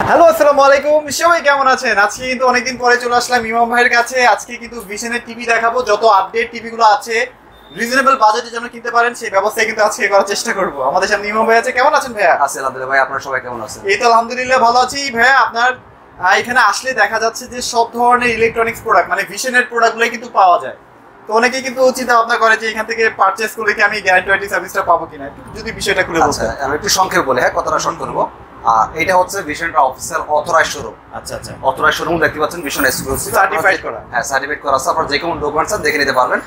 Hello, আসসালামু আলাইকুম। সবাই কেমন আছেন? আজকে কিন্তু অনেকদিন পরে চলে আসলাম ইমাম ভাইয়ের কাছে। আজকে কিন্তু ভিশনের টিভি দেখাবো, যত আপডেট টিভি গুলো আছে রিজনেবল বাজেটে যেন কিনতে পারেন সেই ব্যবস্থায় কিন্তু আজকে করার চেষ্টা করব। আমাদের সামনে ইমাম ভাই আছে। কেমন আছেন ভাইয়া? আছি আলহামদুলিল্লাহ। ভাই আপনারা সবাই কেমন আছেন? এই তো আলহামদুলিল্লাহ ভালো আছি ভাইয়া। আপনার এখানে আসলে দেখা যাচ্ছে যে সব ধরনের ইলেকট্রনিক্স প্রোডাক্ট মানে ভিশনের প্রোডাক্টগুলোই কিন্তু পাওয়া যায়। তো অনেকেই কিন্তু চিন্তা ভাবনা করে যে এখান থেকে পারচেজ করলে কি আমি গ্যারান্টি ওয়ারেন্টি সার্ভিসটা পাবো কিনা, যদি বিষয়টা খুলে বলতেন। আমি একটু সংক্ষেপে বলি, হ্যাঁ, কথাটা শর্ট করব। এটা হচ্ছে ভিশনের অফিসিয়াল অথরাইজড শোরুম। আচ্ছা, অথরাইজড শোরুম দেখতে পাচ্ছেন, ভিশন এক্সক্লুসিভ সার্টিফাইড করা। হ্যাঁ, সার্টিফাইড করা আছে। আপনারা যে কোনো ডকুমেন্টস দেখে নিতে পারবেন।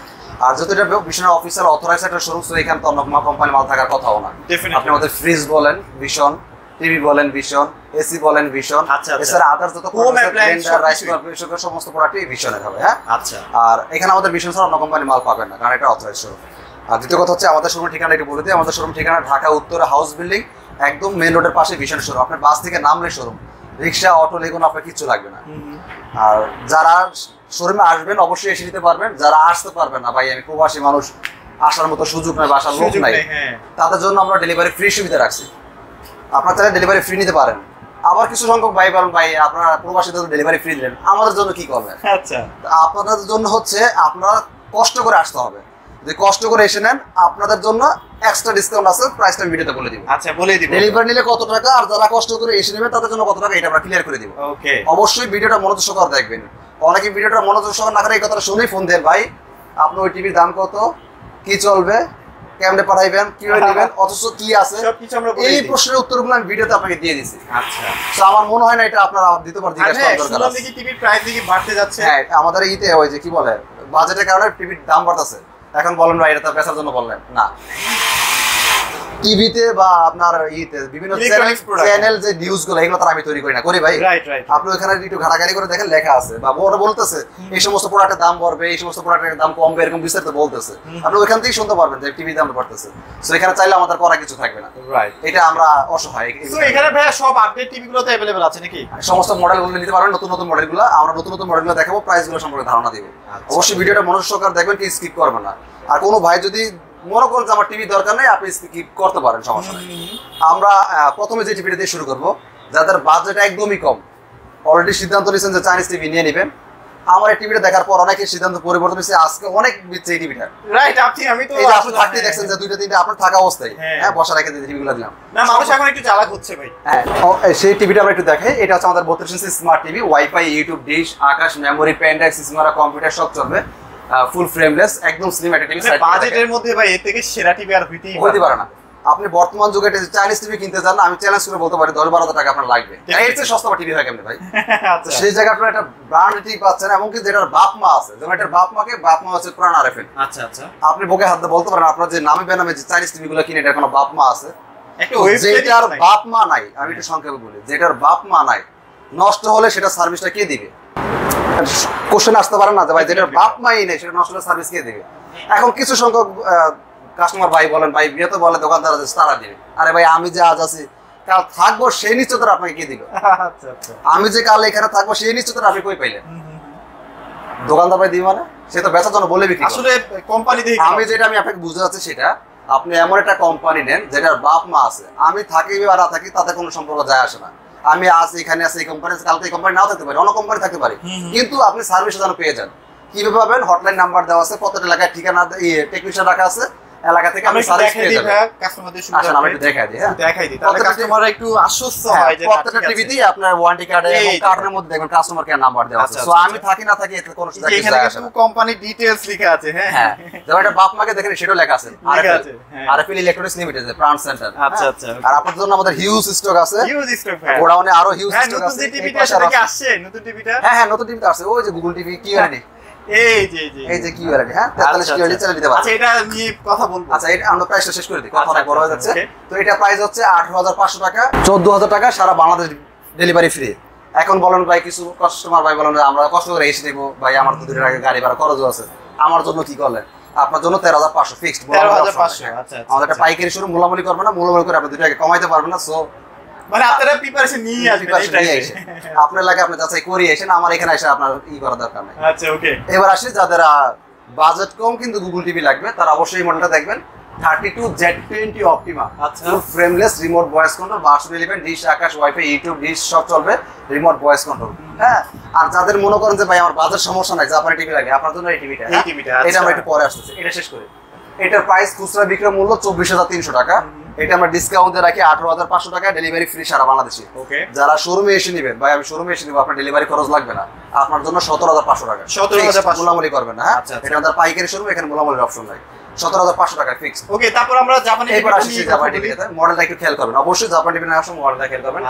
আর যেহেতু এটা ভিশনের অফিসিয়াল অথরাইজড একটা শোরুম, তো এখানে তো অন্য কোনো কোম্পানি মাল থাকার কথাও না। আপনি আমাদের ফ্রিজ বলেন ভিশন, টিভি বলেন ভিশন, এসি বলেন ভিশন, এছাড়া আদার্স যত ব্লেন্ডার, রাইস কুকার সমস্ত প্রোডাক্টই ভিশনের হবে। হ্যাঁ, আচ্ছা। আর এখানে আমাদের ভিশন ছাড়া অন্য কোম্পানি মাল পাবেন না, কারণ এটা অথরাইজড শোরুম। আর দ্বিতীয় কথা হচ্ছে আমাদের শোরুম ঠিকানা একটু বলে দিই। আমাদের শোরুম ঠিকানা ঢাকা উত্তরে হাউস বিল্ডিং, একদম মেন রোডের পাশে ভিশন শোরুম। আপনার বাস থেকে নামলে শোরুম, রিক্সা অটো লেগুন আপনার কিচ্ছু লাগবে না। আর যারা শোরুমে আসবেন অবশ্যই এসে নিতে পারবেন। যারা আসতে পারবেন না, ভাই আমি প্রবাসী মানুষ, আসার মতো সুযোগ নাই, বাসার লোক নাই, তাদের জন্য আমরা ডেলিভারি ফ্রি সুবিধা রাখছি। আপনারা চাইলে ডেলিভারি ফ্রি নিতে পারেন। আবার কিছু সংখ্যক ভাই বলেন, ভাই আপনারা প্রবাসীদের ডেলিভারি ফ্রি দিলেন, আমাদের জন্য কি করবেন? আচ্ছা, আপনাদের জন্য হচ্ছে আপনারা কষ্ট করে আসতে হবে। যদি কষ্ট করে এসে নেন, আপনাদের জন্য এক্সট্রা ডিসকাউন্ট আছে, প্রাইসটা ভিডিওতে বলে দিব। আচ্ছা, বলে দিব ডেলিভারি নিলে কত টাকা, আর যারা কষ্ট করে এসে নেবেন তাদের জন্য কত টাকা, এটা আমরা ক্লিয়ার করে দিব। ওকে, অবশ্যই ভিডিওটা মনোযোগ সহকারে দেখবেন। অনেকে ভিডিওটা মনোযোগ সহকারে না করে এই কথাটা শুনেই ফোন দেন, ভাই আপনার ওই টিভির দাম কত, কি চলবে, কেমনে পাঠাইবেন, কিভাবে নেবেন, অথচ কি আছে, এই প্রশ্নের উত্তরগুলো আমি ভিডিওতে আপনাকে দিয়ে দিছি। আচ্ছা, তো আমার মনে হয় না এটা আপনারা দ্বিতীয়বার জিজ্ঞাসা করার দরকার আছে। দেখি টিভির প্রাইস দেখি বাড়তে যাচ্ছে। হ্যাঁ, আমাদের ইতে ওই যে কি বলে বাজেটের কারণে টিভির দাম বাড়তেছে। এখন বলেন ভাই এটা তো বেচার জন্য বললেন না। টিভিতে বা আপনার ইতে বিভিন্ন চ্যানেল যে নিউজগুলো, এগুলো তার আমি তৈরি করি না, করি ভাই। আপনি ওখানে একটু ঘাটাঘাটি করে দেখেন, লেখা আছে বা ওরা বলতেছে এই সমস্ত প্রোডাক্টের দাম বাড়বে, এই সমস্ত প্রোডাক্টের দাম কমবে, এরকম বিস্তারিত বলতেছে। আপনি ওইখান থেকেই শুনতে পারবেন যে টিভি দাম বাড়তেছে। সো এখানে চাইলে আমাদের করা কিছু থাকবে না। এটা আমরা অসহায়। সো এখানে ভাই সব আপডেট টিভিগুলো তো अवेलेबल আছে নাকি? সমস্ত মডেলগুলো নিতে পারবেন, নতুন নতুন মডেলগুলো আমরা নতুন নতুন মডেলগুলো দেখাবো, প্রাইসগুলো সম্পর্কে ধারণা দিব। অবশ্যই ভিডিওটা মনোযোগ সহকারে দেখবেন, কি স্কিপ করবেন না। আর কোনো ভাই যদি মনে করেন যে আমার টিভি দরকার নেই, আপনি স্কিপ করতে পারেন, সমস্যা নেই। আমরা প্রথমে যে টিভিটা দিয়ে শুরু করবো, যাদের বাজেট একদমই কম, অলরেডি সিদ্ধান্ত নিয়েছেন যে চাইনিজ টিভি নিয়ে নেবেন। আমার এই টিভিটা দেখার পর অনেকের সিদ্ধান্ত পরিবর্তন হয়েছে, আজকে অনেক বিচ্ছে এই টিভিটা। রাইট, আমি তো এই যে আপনি থাকতে দেখছেন যে দুইটা তিনটা আপনার থাকা অবস্থায়, হ্যাঁ, বসা রেখে টিভিগুলো দিলাম না, মানুষ এখন একটু চালাক হচ্ছে ভাই। হ্যাঁ, সেই টিভিটা আমরা একটু দেখাই। এটা হচ্ছে আমাদের 32 inch smart TV, wifi, YouTube, dish, Akash, memory, pen drive, সিসমারা, কম্পিউটার সব চলবে, ফুল ফ্রেমলেস, একদম স্লিম একটা টিভি। বাজেটের মধ্যে ভাই এর থেকে সেরা টিভি আর হইতে পারে না। আপনি বর্তমান যুগে চাইনিজ টিভি কিনতে চান, আমি চ্যালেঞ্জ করে বলতে পারি 10-12 টাকা আপনার লাগবে। এর চেয়ে সস্তা টিভি হয় কেমনে ভাই? সেই জায়গায় আপনার একটা ব্র্যান্ড টিভি পাচ্ছেন, এমনকি যেটার বাপ মা আছে, যেমন এটার বাপ মা হচ্ছে পুরান আরএফএল। আচ্ছা আচ্ছা, আপনি বুকে হাত দিয়ে বলতে পারেন আপনার যে নামে বেনামে যে চাইনিজ টিভিগুলো কিনে এটার কোনো বাপ মা আছে? যেটার বাপ মা নাই, আমি একটু সংক্ষেপে বলি, যেটার বাপ মা নাই, নষ্ট হলে সেটা সার্ভিসটা কে দিবে? কোশ্চেন আসতে পারে না যে ভাই যেটার বাপ মাই নেই সেটা নষ্ট হলে সার্ভিস কে দিবে? এখন কিছু সংখ্যক কাস্টমার ভাই বলেন, ভাই বিয়ে তো বলে দোকানদার আছে তারা দিবে। আরে ভাই আমি যে আজ আছি কাল থাকবো, সেই নিশ্চয়তা আপনাকে কে দিল? আমি যে কাল এখানে থাকবো সেই নিশ্চয়তা আপনি কই পাইলেন? দোকানদার ভাই দিবে মানে? সে তো বেচার জন্য বলে বিক্রি করে। আসলে কোম্পানি দেখে আমি যেটা আমি আপনাকে বুঝাচ্ছি সেটা, আপনি এমন একটা কোম্পানি নেন যেটার বাপ মা আছে। আমি থাকি বা না থাকি তাতে কোনো সম্পর্ক যায় আসে না। আমি আজ এখানে আছি এই কোম্পানি, কালকে এই কোম্পানি নাও থাকতে পারি, অন্য কোম্পানি থাকতে পারি, কিন্তু আপনি সার্ভিস যেন পেয়ে যান। কিভাবে পাবেন? হটলাইন নাম্বার দেওয়া আছে, প্রত্যেকটা এলাকায় ঠিকানা টেকনিশিয়ান রাখা আছে, এলাকা থেকে আপনি সার্ভিস পেয়ে যাবেন। কাস্টমারদের সুবিধা আসলে আমি একটু দেখাই দিই। হ্যাঁ, দেখাই দিই, তাহলে কাস্টমাররা একটু আশ্বস্ত হয় যে প্রত্যেকটা টিভিতেই আপনার ওয়ারেন্টি কার্ডে এবং কার্ডের মধ্যে দেখবেন কাস্টমার কেয়ার নাম্বার দেওয়া আছে। সো আমি থাকি না থাকি এতে কোনো সুবিধা এখানে কিন্তু কোম্পানি ডিটেইলস লেখা আছে। হ্যাঁ হ্যাঁ, যেমন এটা বাপ মাকে দেখেন সেটাও লেখা আছে, আরএফএল ইলেকট্রনিক্স লিমিটেড প্রাণ সেন্টার। আচ্ছা আচ্ছা, আর আপনাদের জন্য আমাদের হিউজ স্টক আছে, হিউজ স্টক ভাই, গোডাউনে আরো হিউজ স্টক আছে। নতুন টিভিটা থেকে আসছে, নতুন টিভিটা, হ্যাঁ নতুন টিভিটা আসছে, ওই যে গুগল টিভি কি ওয়ারেন্টি, এই যে কি ওয়ারেন্টি, হ্যাঁ 43 কিলো চালিয়ে দিতে পারবে। আচ্ছা, এটা নিয়ে কথা বলবো। আচ্ছা, এটা আমরা প্রাইসটা শেষ করে দিই, কথা অনেক বড় হয়ে যাচ্ছে। তো এটা প্রাইস হচ্ছে 18,500 টাকা, 14,000 টাকা, সারা বাংলাদেশ ডেলিভারি ফ্রি। এখন বলেন ভাই, কিছু কাস্টমার ভাই বলেন আমরা কষ্ট করে এসে দেবো, ভাই আমার তো 2 টাকা গাড়ি ভাড়া খরচ আছে, আমার জন্য কি করলেন? আপনার জন্য 13,500 ফিক্সড। 13,500। আচ্ছা, আমাদের একটা পাইকারি শুরু, মূলামূলি করবে না, মূলামূলি করে আপনি 2 টাকা কমাইতে পারবেন না। সো মানে আপনারা প্রিপারেশন নিয়ে আসবেন, আপনার লাগে আপনি যাচাই করে এসেন, আমার এখানে এসে আপনার করার দরকার নাই। আচ্ছা ওকে, এবার আসি যাদের বাজেট কম কিন্তু গুগল টিভি লাগবে, তারা অবশ্যই মডেলটা দেখবেন। 32Z20 অপটিমা, আচ্ছা। Full frameless, remote voice control, version 11, dish, Akash, wifi, YouTube, dish সব চলবে, রিমোট ভয়েস কন্ট্রোল। হ্যাঁ, আর যাদের মনে করেন যে ভাই আমার বাজেট সমস্যা নাই, জাপানি টিভি লাগে, আপনার জন্য এই টিভিটা, এই টিভিটা, এটা আমরা একটু পরে আসতেছি, এটা শেষ করি। এটার প্রাইস খুচরা বিক্রয় মূল্য 24,300 টাকা, এটা আমরা ডিসকাউন্টে রাখি 18,500 টাকা, ডেলিভারি ফ্রি সারা বাংলাদেশে। ওকে, যারা শোরুমে এসে নেবেন, ভাই আমি শোরুমে এসে নিব, আপনার ডেলিভারি খরচ লাগবে না, আপনার জন্য 17,500 টাকা, 17,500 মূলামূলি করবেন না। হ্যাঁ, আচ্ছা, আচ্ছা। এটা আমাদের পাইকারি শোরুম, এখানে মূলামূলির অপশন নাই, 17,500 টাকা ফিক্স। ওকে, তারপর আমরা জাপানি এবার আসি জাপানি টিভিতে, মডেলটা একটু খেয়াল করবেন, অবশ্যই জাপানি টিভি নেওয়ার সময় মডেলটা খেয়াল করবেন,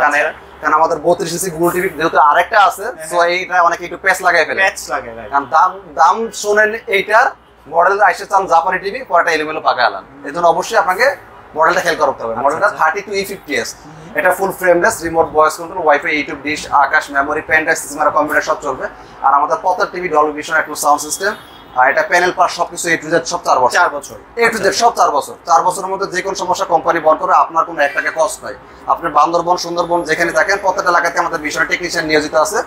কারণ আমাদের 32 ইঞ্চি গুগল টিভি যেহেতু আরেকটা আছে, সো এইটা অনেকে একটু প্যাচ লাগাই ফেলে, প্যাচ লাগে, রাইট। কারণ দাম শুনেন এইটার, মডেল আইসে চান জাপানি টিভি, পরেটা এলোমেলো পাকা আলান, এই জন্য অবশ্যই আপনাকে মডেলটা খেয়াল করতে হবে। মডেলটা 32E50s, এটা full frameless, remote voice control, wifi, YouTube, dish, Akash, memory, pen drive, system, computer সব চলবে। আর আমাদের প্রত্যেক টিভি ডলবি ভিশন, একটু সাউন্ড সিস্টেম, আর এটা প্যানেল পার সবকিছু A to Z সব 4 বছর, 4 বছর, A to Z সব 4 বছর। 4 বছরের মধ্যে যে কোনো সমস্যা কোম্পানি বহন করে, আপনার কোনো 1 টাকা কস্ট নাই। আপনি বান্দরবন, সুন্দরবন যেখানে থাকেন, প্রত্যেকটা এলাকাতে আমাদের ভিশন টেকনিশিয়ান নিয়োজিত আছে,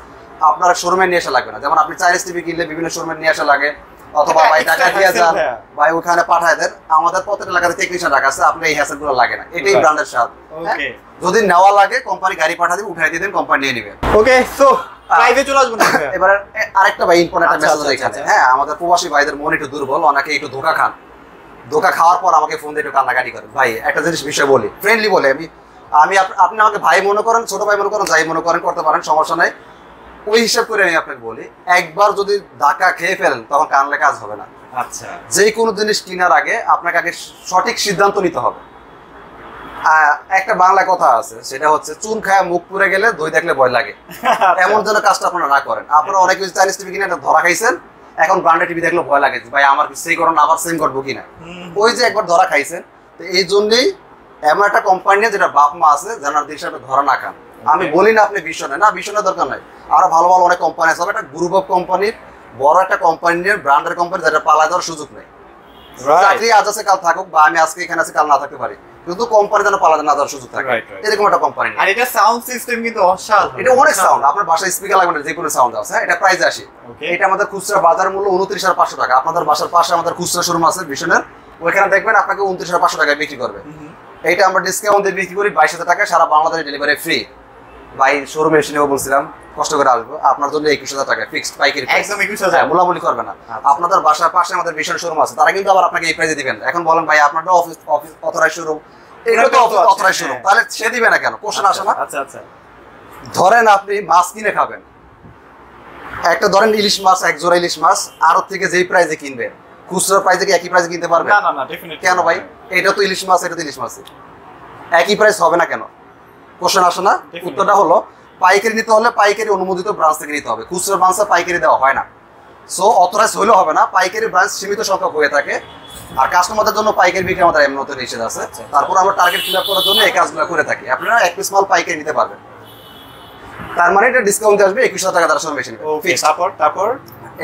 আপনার শোরুমে নিয়ে আসা লাগবে না। যেমন আপনি চাইনিজ টিভি কিনলে বিভিন্ন শোরুমে নিয়ে আসা লাগে, অথবা ভাই টাকা দিয়ে যান, ভাই ওখানে পাঠায় দেন, আমাদের প্রত্যেকটা এলাকাতে টেকনিশিয়ান রাখা আছে, আপনি এই হ্যাসেলগুলো লাগে না, এটাই ব্র্যান্ডের স্বাদ। ওকে, যদি নেওয়া লাগে কোম্পানি গাড়ি পাঠা দিবে, উঠাই দিয়ে দেন, কোম্পানি নিয়ে নেবে। ওকে, সো প্রাইভেট চলে আসবো না। এবার আরেকটা ভাই ইম্পর্টেন্ট একটা মেসেজ আচ্ছা, এখানে। আচ্ছা। হ্যাঁ, আমাদের প্রবাসী ভাইদের মন একটু দুর্বল, অনেকে একটু ধোঁকা খান, ধোঁকা খাওয়ার পর আমাকে ফোন দিয়ে একটু কান্নাকাটি করেন। ভাই একটা জিনিস বিষয় বলি, ফ্রেন্ডলি বলে, আপনি আমাকে ভাই মনে করেন, ছোট ভাই মনে করেন, যাই মনে করেন করতে পারেন, সমস্যা নাই। ওই হিসাব করে আমি আপনাকে বলি, একবার যদি ধাক্কা খেয়ে ফেলেন তখন কানলে কাজ হবে না। আচ্ছা, যে কোনো জিনিস কেনার আগে আপনাকে আগে সঠিক সিদ্ধান্ত নিতে হবে। একটা বাংলা কথা আছে, সেটা হচ্ছে চুন খায় মুখ পুড়ে গেলে দই দেখলে ভয় লাগে। এমন যেন কাজটা আপনারা না করেন। আপনারা অনেক কিছু চাইনিজ টিভি কিনে ধরা খাইছেন, এখন ব্র্যান্ডেড টিভি দেখলে ভয় লাগে, ভাই আমার সেই করোন আবার সেম করবো কিনা। ওই যে একবার ধরা খাইছেন, তো এই জন্যই এমন একটা কোম্পানি যেটা বাপ মা আছে, জানার দিকে আপনি ধরা না খান। আমি বলি না আপনি ভীষণে না, ভীষণের দরকার নাই, আরো ভালো ভালো অনেক কোম্পানি আছে, একটা গ্রুপ অফ কোম্পানির বড় একটা কোম্পানির ব্র্যান্ডের কোম্পানি, যেটা পালায় দেওয়ার সুযোগ নেই। চাকরি আজ আছে কাল থাকুক, বা আমি আজকে এখানে আছি কাল না থাকতে পারি, কিন্তু কোম্পানি যেন পালাতে না দেওয়ার সুযোগ থাকে, এরকম একটা কোম্পানি। আর এটা সাউন্ড সিস্টেম কিন্তু অসাধারণ, এটা অনেক সাউন্ড, আপনার বাসায় স্পিকার লাগবে না, যে কোনো সাউন্ড আছে। এটা প্রাইস আসি, এটা আমাদের খুচরা বাজার মূল্য 29,500 টাকা। আপনাদের বাসার পাশে আমাদের খুচরা শোরুম আছে ভিশনের, ওইখানে দেখবেন আপনাকে 29,500 টাকায় বিক্রি করবে। এইটা আমরা ডিসকাউন্ট দিয়ে বিক্রি করি 22,000 টাকা, সারা বাংলাদেশে ডেলিভারি ফ্রি। ভাই শোরুমে এসে নেবো বলছিলাম, কষ্ট করে আসবো, আপনার জন্য 21,000 টাকা ফিক্সড পাইকারি, একদম 21,000, মোলামুলি করবে না। আপনাদের বাসার পাশে আমাদের ভীষণ শোরুম আছে, তারা কিন্তু আবার আপনাকে এই প্রাইসে দিবেন। এখন বলেন ভাই আপনারটা অফিস অথরাইজ শোরুম, এটা তো অথরাইজ শোরুম, তাহলে সে দিবে না কেন? কোশ্চেন আসে না? আচ্ছা আচ্ছা, ধরেন আপনি মাছ কিনে খাবেন, একটা ধরেন ইলিশ মাছ, এক জোড়া ইলিশ মাছ আড়ত থেকে যেই প্রাইসে কিনবেন, খুচরা প্রাইসে কি একই প্রাইসে কিনতে পারবেন? না না না, ডেফিনেটলি কেন ভাই? এটা তো ইলিশ মাছ, এটা তো ইলিশ মাছ, একই প্রাইস হবে না কেন? কোশ্চেন আসে না? উত্তরটা হলো, পাইকারি নিতে হলে পাইকারি অনুমোদিত ব্রাঞ্চ থেকে নিতে হবে, খুচরা ব্রাঞ্চে পাইকারি দেওয়া হয় না। সো অথরাইজ হইলেও হবে না, পাইকারি ব্রাঞ্চ সীমিত সংখ্যক হয়ে থাকে, আর কাস্টমারদের জন্য পাইকারি বিক্রি আমাদের এমনিতে নিষেধ আছে। তারপর আমরা টার্গেট ফিল আপ করার জন্য এই কাজগুলো করে থাকি। আপনারা এক পিস মাল পাইকারি নিতে পারবেন, তার মানে এটা ডিসকাউন্ট আসবে 21,000 টাকা, তার সঙ্গে বেশি নেবে। ওকে, তারপর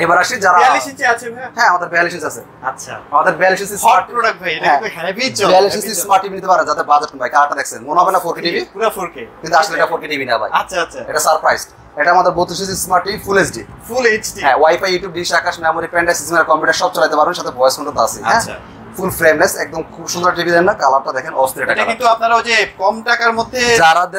এবার আসি যারা 42 ইঞ্চি আছে ভাই। হ্যাঁ, আমাদের 42 ইঞ্চি আছে। আচ্ছা, আমাদের 42 ইঞ্চি হট স্মার্ট প্রোডাক্ট ভাই, এটা কিন্তু হেভি চল, 42 ইঞ্চি স্মার্ট টিভি নিতে পারে, যাতে বাজেট ভাই কার্ডটা দেখছেন মনে হবে না 4K টিভি, পুরো 4K, কিন্তু আসলে এটা 4K টিভি না ভাই। আচ্ছা আচ্ছা, এটা সারপ্রাইজ। এটা আমাদের 32 inch smart TV full HD, full HD, হ্যাঁ, wifi, YouTube, dish, Akash, memory, pen drive, system, computer সব চালাতে পারবেন, সাথে ভয়েস কন্ট্রোল আছে। হ্যাঁ, আচ্ছা, ফুল ফ্রেমলেস, একদম খুব সুন্দর টিভি। দেন না, কালারটা দেখেন অস্থির একটা এটা কালার। কিন্তু আপনারা ওই যে কম টাকার মধ্যে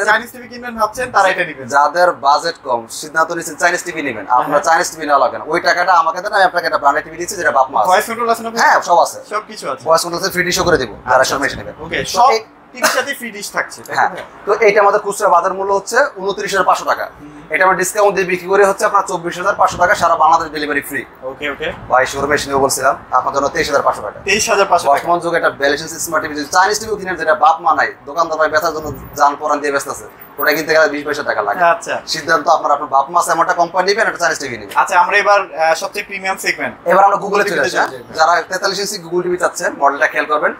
চাইনিজ টিভি কিনবেন ভাবছেন, তারা এটা নেবেন। যাদের বাজেট কম, সিদ্ধান্ত নিচ্ছেন চাইনিজ টিভি নেবেন, আপনারা চাইনিজ টিভি নেওয়া লাগে না, ওই টাকাটা আমাকে দেন, আমি আপনাকে একটা ব্র্যান্ডেড টিভি দিচ্ছি, যেটা বাপ মা আছে। ভয়েস কন্ট্রোল আছে না ভাই? হ্যাঁ, সব আছে, সব কিছু আছে, ভয়েস কন্ট্রোল ফ্রি ডিশও করে দেব, যারা সব মেশিন নেবেন। ওকে, সব টিভির সাথে ফ্রি ডিশ থাকছে। হ্যাঁ, তো এইটা আমাদের খুচরা বাজার মূল্য হচ্ছে 29,500 টাকা, এটা আমরা ডিসকাউন্ট দিয়ে বিক্রি করে হচ্ছে আপনার 24,500 টাকা, সারা বাংলাদেশ ডেলিভারি ফ্রি। ওকে ওকে ভাই শোরুমে এসে নিয়ে বলছিলাম আপনার জন্য 23,500 টাকা। 23,500 টাকা। বর্তমান যুগে একটা balance smart TV, Chinese TV কিনে যেটা বাপ মা নাই, দোকানদার ভাই বেচার জন্য জান পরান দিয়ে ব্যস্ত আছে, ওটা কিনতে গেলে 20 পয়সা টাকা লাগে। আচ্ছা, সিদ্ধান্ত আপনার বাপ মা এমন একটা কোম্পানি নেবেন, একটা চাইনিজ টিভি নেবেন। আচ্ছা, আমরা এবার সবচেয়ে প্রিমিয়াম সেগমেন্ট, এবার আমরা গুগলে চলে আসি। যারা 43 ইঞ্চি গুগল টিভি চাচ্ছেন, মডেলটা খেয়াল করবেন,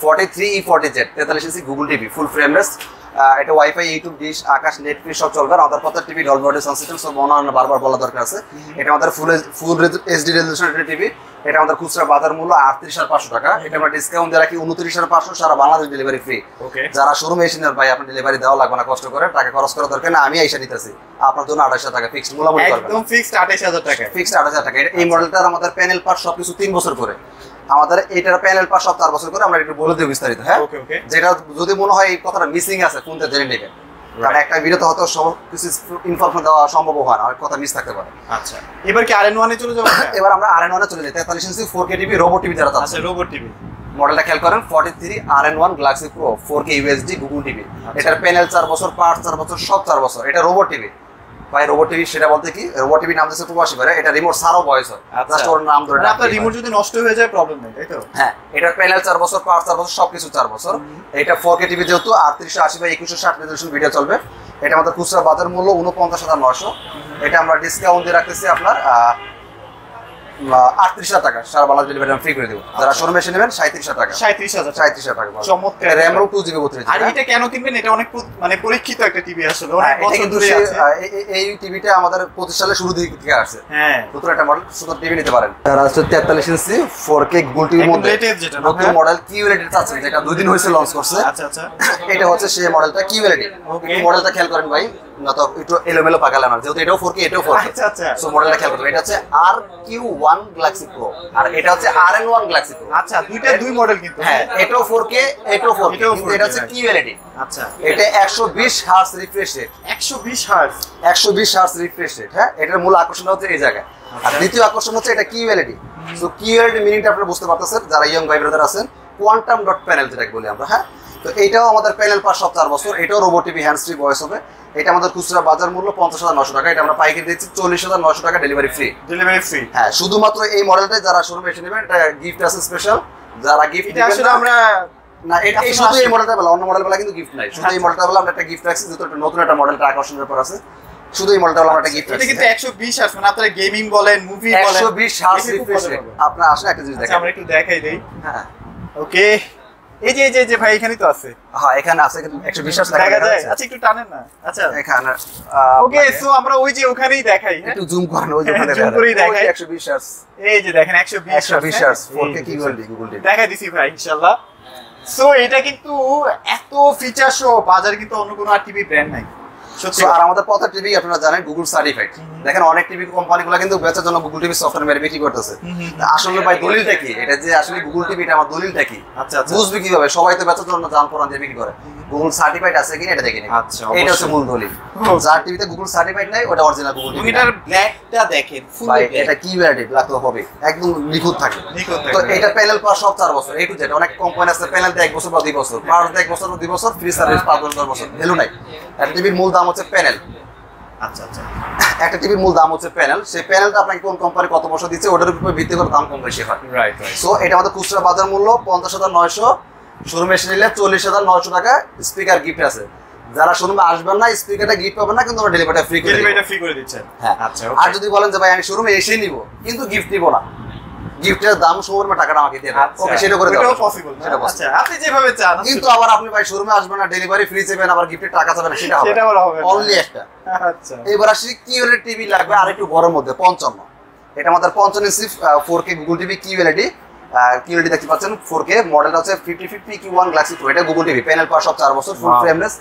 43E40Z 43 ইঞ্চি গুগল টিভি ফুল ফ্রেমলেস, এটা ওয়াইফাই, ইউটিউব, ডিশ, আকাশ, নেটফ্লিক্স সব চলবে। আমাদের প্রত্যেক TV Dolby audio sound system সব অন্যান্য বারবার বলা দরকার আছে। এটা আমাদের ফুল এইচডি রেজলিউশন টিভি, এটা আমাদের খুচরা বাজার মূল্য 38,500 টাকা, এটা আমরা ডিসকাউন্ট দিয়ে রাখি 29,500, সারা বাংলাদেশ ডেলিভারি ফ্রি। ওকে, যারা শোরুমে এসে নেন ভাই, আপনার ডেলিভারি দেওয়া লাগবে না, কষ্ট করে টাকা খরচ করা দরকার না, আমি এসে নিতেছি আপনার জন্য 28,000 টাকা ফিক্সড মূল্য করবেন, একদম ফিক্সড 28,000 টাকা, ফিক্সড 28,000 টাকা। এই মডেলটার আমাদের প্যানেল পার্ট সবকিছু 3 বছর করে, আমাদের এটার প্যানেল পাস সব 4 বছর করে আমরা একটু বলে দেব বিস্তারিত। হ্যাঁ, ওকে ওকে। যেটা যদি মনে হয় এই কথাটা মিসিং আছে ফোনটা জেনে নেবেন, কারণ একটা ভিডিওতে হয়তো সব কিছু ইনফরমেশন দেওয়া সম্ভব হয় না, অনেক কথা মিস থাকতে পারে। আচ্ছা, এবার কি RN1 এ চলে যাবো? এবার আমরা RN1 এ চলে যাই। 43 ইঞ্চি 4K টিভি রোবট টিভি যারা আচ্ছা, রোবট টিভি মডেলটা খেয়াল করেন, 43 RN1 Galaxy Pro 4K UHD Google TV. এটার প্যানেল 4 বছর, পার্ট 4 বছর, সব 4 বছর। এটা রোবট টিভি ভাই। রোবট টিভি সেটা বলতে কি, রোবট টিভি নাম দিয়েছে প্রবাসী ভাই, এটা রিমোট ছাড়াও ভয়েস হয়, জাস্ট ওর নাম ধরে। আপনার রিমোট যদি নষ্ট হয়ে যায় প্রবলেম নেই, তাই তো? হ্যাঁ, এটার প্যানেল 4 বছর, পার্ট 4 বছর, সবকিছু 4 বছর। এটা 4K টিভি যেহেতু 3880 বাই 2160 রেজোলিউশন ভিডিও চলবে। এটা আমাদের খুচরা বাজার মূল্য 49,900। এটা আমরা ডিসকাউন্ট দিয়ে রাখতেছি আপনার 38,000 টাকা, সারা বাংলাদেশ ডেলিভারি ফ্রি করে দেব। যারা শোরুমে এসে নেবেন 37,000 টাকা। 37,000 টাকা। চমৎকার। RAM 2GB 32GB। আর এটা কেন কিনবেন? এটা অনেক মানে পরীক্ষিত একটা টিভি আসলে, অনেক এটা বছর কিন্তু ধরে আছে। এই টিভিটা আমাদের 25 সালের শুরু থেকে আসছে। হ্যাঁ, নতুন একটা মডেল, সুন্দর টিভি নিতে পারেন। আর আছে 43 ইঞ্চি 4K গুগল টিভির মধ্যে লেটেস্ট যেটা নতুন মডেল QLED আছে, যেটা 2 দিন হয়েছে লঞ্চ করছে। আচ্ছা আচ্ছা, এটা হচ্ছে সেই মডেলটা QLED। এই মডেলটা খেয়াল করেন ভাই, না তো একটু এলোমেলো পাকালাম না, যেহেতু এটাও 4K এটাও 4K। আচ্ছা আচ্ছা। সো মডেলটা খেয়াল করবেন, এটা হচ্ছে RQ1 Galaxy Pro আর এটা হচ্ছে RN1 Galaxy Pro। আচ্ছা, দুই মডেল কিন্তু। হ্যাঁ, এটাও 4K এটাও 4K, এটাও কিন্তু 4K, এটা হচ্ছে QLED। আচ্ছা, এটা 120 hertz refresh rate. 120 hertz. 120 hertz refresh rate. হ্যাঁ, এটার মূল আকর্ষণ হচ্ছে এই জায়গায়। আর দ্বিতীয় আকর্ষণ হচ্ছে এটা QLED। সো QLED মিনিংটা আপনারা বুঝতে পারতেছেন যারা ইয়ং ভাই ব্রাদার আছেন, কোয়ান্টাম ডট প্যানেল যেটাকে বলি আমরা। হ্যাঁ, তো এটাও আমাদের প্যানেল পাস সব 4 বছর। এটাও robot TV hands free voice হবে। এটা আমাদের খুচরা বাজার মূল্য 50,900 টাকা। এটা আমরা পাইকারি দিচ্ছি 40,900 টাকা, ডেলিভারি ফ্রি। Delivery free. হ্যাঁ, শুধুমাত্র এই মডেলটাই যারা শোরুমে এসে নেবেন, এটা গিফট আছে স্পেশাল। যারা গিফট এটা আসলে আমরা না, এই শুধু এই মডেলটা বলা, অন্য মডেল বলা কিন্তু গিফট নাই। শুধু এই মডেলটা বলা আমরা একটা গিফট রাখছি, যেহেতু একটা নতুন একটা মডেলটা আকর্ষণের ব্যাপার আছে। শুধু এই মডেলটা বলা আমরা একটা গিফট রাখছি। এটা কিন্তু 120 হার্টজ, মানে আপনারা গেমিং বলেন, মুভি বলেন, 120 হার্টজ রিফ্রেশ রেট। আপনারা আসলে একটা জিনিস দেখেন, আমরা একটু দেখাই দেই। হ্যাঁ, ওকে, এই যে ভাই এখানেই তো আছে। হ্যাঁ, এখানে আছে কিন্তু 120 হার্টজ দেখা যায়। আচ্ছা, একটু টানেন না। আচ্ছা, এখানে ওকে, সো আমরা ওই যে ওখানেই দেখাই। হ্যাঁ, একটু জুম করেন, ওই যে ওখানে জুম করেই দেখাই। 120 হার্টজ, এই যে দেখেন 120 hertz 4K QLED Google TV দেখাই দিছি ভাই ইনশাআল্লাহ। সো এটা কিন্তু এত ফিচার সহ বাজারে কিন্তু অন্য কোনো টিভি ব্র্যান্ড নাই সত্যি। আর আমাদের প্রত্যেক টিভি আপনারা জানেন গুগল সার্টিফাইড। দেখেন অনেক টিভি কোম্পানিগুলো কিন্তু বেচার জন্য গুগল টিভি সফটওয়্যার মেরে বিক্রি করতেছে। আসলে ভাই দলিলটা কি? এটা যে আসলে গুগল টিভি, এটা আমার দলিলটা কি? আচ্ছা আচ্ছা, বুঝবে কিভাবে? সবাই তো বেচার জন্য জান পড়ান দিয়ে বিক্রি করে। গুগল সার্টিফাইড আছে কিনা এটা দেখে নিন। আচ্ছা, এটা হচ্ছে মূল দলিল। যার টিভিতে গুগল সার্টিফাইড নাই ওটা অরিজিনাল গুগল টিভি। এটার ব্ল্যাকটা দেখেন, ফুল ভাই ব্ল্যাক। এটা কিউআরডি ব্ল্যাক তো হবে, একদম নিখুঁত থাকে। নিখুঁত তো থাকে। এটা প্যানেল পাস সব 4 বছর, এই টু জেড। অনেক কোম্পানি আছে প্যানেল দেয় 1 বছর বা 2 বছর, পাওয়ার দেয় 1 বছর বা 2 বছর, ফ্রি সার্ভিস 5 বছর 10 বছর, ভ্যালু নাই। একটা টিভির মূল দাম হচ্ছে প্যানেল। আচ্ছা আচ্ছা, একটা টিভির মূল দাম হচ্ছে প্যানেল। সেই প্যানেলটা আপনাকে কোন কোম্পানি কত বছর দিচ্ছে ওটার উপর ভিত্তি করে দাম কম বেশি হয়। Right right. সো এটা আমাদের খুচরা বাজার মূল্য 50,900, শোরুমে এসে নিলে 40,900 টাকা। স্পিকার গিফট আছে। যারা শোরুমে আসবেন না, স্পিকারটা গিফট পাবেন না, কিন্তু আমরা ডেলিভারিটা ফ্রি করে দেব। ডেলিভারিটা ফ্রি করে দিচ্ছেন। হ্যাঁ, আচ্ছা। আর যদি বলেন যে ভাই আমি শোরুমে এসেই নিব কিন্তু গিফট নিব না, গিফটের দাম শোরুমে টাকাটা আমাকে দিয়ে দেন, ওকে সেটা করে দাও। এটাও পসিবল। সেটা possible। আচ্ছা, আপনি যেভাবে চান। কিন্তু আবার আপনি ভাই শোরুমে আসবেন না, ডেলিভারি ফ্রি চাইবেন, আবার গিফটের টাকা চাবেন না, সেটা হবে সেটা বলা হবে না। অনলি একটা। আচ্ছা, এবার আসি কিউএলইডি টিভি লাগবে আর একটু বড়র মধ্যে 55। এটা আমাদের 55 ইঞ্চি 4K Google TV QLED. QLED দেখতে পাচ্ছেন 4K, মডেলটা হচ্ছে 5050 Q1 Galaxy Pro। এটা গুগল টিভি, প্যানেল পাওয়ার সব 4 বছর, full frameless,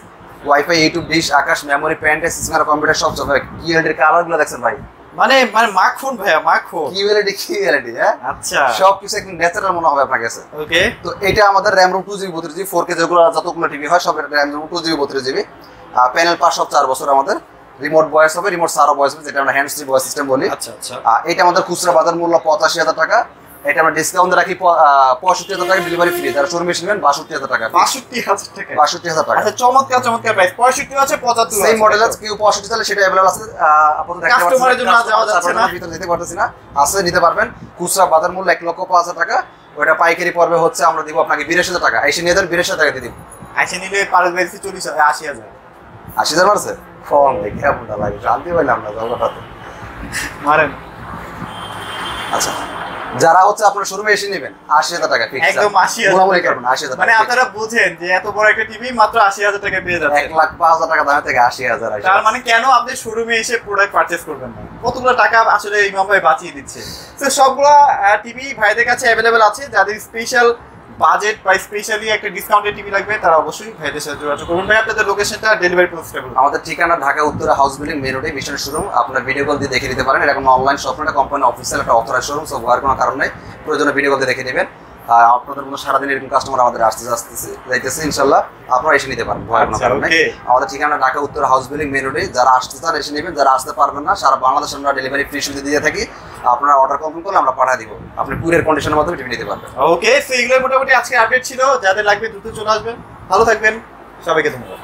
wifi, YouTube, dish, Akash, memory, pen, system, computer সব চলবে। কিউএলইডির কালারগুলো দেখছেন ভাই, মানে মাখন ভাইয়া, মাখন। কিউএলইডি, হ্যাঁ, আচ্ছা, সব কিছু একদম ন্যাচারাল মনে হবে আপনার কাছে। ওকে। তো এটা আমাদের RAM ROM 2GB 32GB, 4K যেগুলো যতগুলো টিভি হয় সব RAM ROM 2GB 32GB। Panel pass সব 4 বছর। আমাদের রিমোট ভয়েস হবে, রিমোট সারা ভয়েস হবে, যেটা আমরা হ্যান্ডস ফ্রি ভয়েস সিস্টেম বলি। আচ্ছা আচ্ছা, এটা আমাদের খুচরা বাজার মূল্য 85,000 টাকা। এটা আমরা ডিসকাউন্ট রাখি 65,000 টাকা, ডেলিভারি ফ্রি। যারা শোরুমে এসেবেন 62,000 টাকা। 62,000 টাকা। 62,000 টাকা। আচ্ছা, চমৎকার চমৎকার প্রাইস। 65 আছে, 75 সেই মডেল আছে, কেউ 65 চাইলে সেটা अवेलेबल আছে। আপাতত দেখতে পাচ্ছেন কাস্টমারের জন্য যাওয়া যাচ্ছে না, ভিতরে যেতে পারতেছি না, আছে নিতে পারবেন। খুচরা বাজার মূল্য 1,05,000 টাকা। ওটা পাইকারি পড়বে হচ্ছে আমরা দিব আপনাকে 82,000 টাকা। এসে নিয়ে দেন 82,000 টাকা দিয়ে দিব। আইসে নিলে পারস বেশি 80,000। 80,000 মারছে ফোন দেখে আপনার লাগে শান্তি পাইলাম না জগটাতে মারেন। আচ্ছা, যারা হচ্ছে আপনার শোরুমে এসে নেবেন 80,000 টাকা ফিক্স, একদম 80,000 মোটামুটি করবেন 80,000 মানে টাকা। আপনারা বুঝেন যে এত বড় একটা টিভি মাত্র 80,000 টাকা পেয়ে যাচ্ছে। 1,05,000 টাকা দাম থেকে 80,000। তার মানে কেন আপনি শোরুমে এসে প্রোডাক্ট পারচেজ করবেন না? কতগুলো টাকা আসলে ইমাম ভাই বাঁচিয়ে দিচ্ছে। তো সবগুলো টিভি ভাইদের কাছে অ্যাভেলেবেল আছে। যাদের স্পেশাল বাজেট বা স্পেশালি একটা ডিসকাউন্টেড টিভি লাগবে তারা অবশ্যই ভাইদের সাথে যোগাযোগ করুন। ভাই আপনাদের লোকেশনটা ডেলিভারি প্রসেসটা বলুন। আমাদের ঠিকানা Dhaka Uttara house building main রোডে মিশন শোরুম। আপনার ভিডিও কল দিয়ে দেখে নিতে পারেন। এটা কোনো অনলাইন শপ না, কোম্পানি অফিসিয়াল একটা অথরাইজ শোরুম, সো ভয়ের কোনো কারণ নেই। প্রয়োজনে ভিডিও কল দিয়ে দেখে নেবেন। আপনাদের মতো সারাদিন এরকম কাস্টমার আমাদের যাইতেছে ইনশাল্লাহ, আপনারা এসে নিতে পারেন, ভয়ের কোনো কারণ নেই। আমাদের ঠিকানা Dhaka Uttara house building main রোডে। যারা আসতে চান এসে নেবেন, যারা আসতে পারবেন না সারা বাংলাদেশে আমরা ডেলিভারি ফ্রি সুবিধা দিয়ে থাকি। আপনারা অর্ডার কনফার্ম করলে আমরা পাঠিয়ে দিব, আপনি কুরিয়ার কন্ডিশনের মাধ্যমে টিভি নিতে পারবেন। ওকে, সো এগুলো মোটামুটি আজকে আপডেট ছিল। যাদের লাগবে দ্রুত চলে আসবেন। ভালো থাকবেন, সবাইকে ধন্যবাদ।